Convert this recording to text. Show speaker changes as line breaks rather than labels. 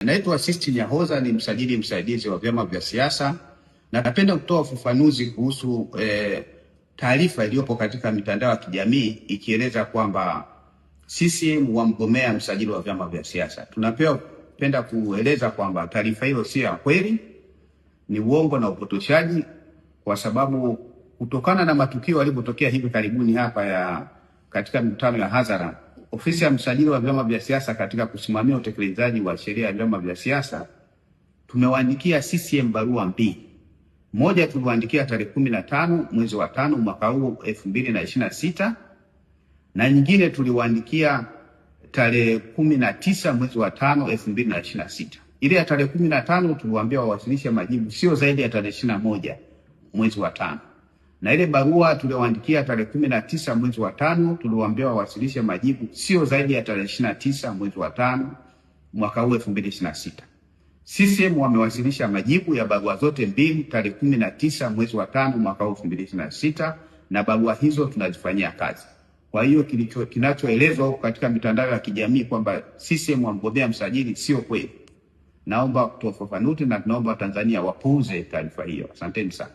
Naitwa Sisti Nyahoza, ni msajili msaidizi wa vyama vya siasa, na napenda kutoa ufafanuzi kuhusu taarifa iliyopo katika mitandao ya kijamii ikieleza kwamba CCM wamgomea msajili wa vyama vya siasa. Tunapenda kueleza kwamba taarifa hiyo si ya kweli, ni uongo na upotoshaji, kwa sababu kutokana na matukio yaliyotokea hivi karibuni hapa katika mikutano ya hadhara, ofisi ya msajili wa vyama vya siasa katika kusimamia utekelezaji wa sheria ya vyama vya siasa tumewaandikia CCM barua mbili. Moja tuliwaandikia tarehe 15 mwezi wa 5 mwaka huu 2026, na nyingine tuliwaandikia tarehe 19 mwezi wa 5 2026. Ile ya tarehe 15 tuliwaambia wawasilishe majibu sio zaidi ya tarehe 21 mwezi wa 5. Na ile barua tuliwaandikia tarehe 19 mwezi wa 5 tuliwaambia wawasilishe majibu sio zaidi ya tarehe 29 mwezi wa 5 mwaka huu 2026. CCM wamewasilisha majibu ya barua zote mbili tarehe 19 mwezi wa 5 mwaka huu 2026, na barua hizo tunazifanyia kazi. Kwa hiyo kinachoelezwa katika mitandao ya kijamii kwamba CCM wamgombea msajili sio kweli. Naomba kutoa ufafanuzi na tunaomba Tanzania wapuuze taarifa hiyo. Asanteni sana.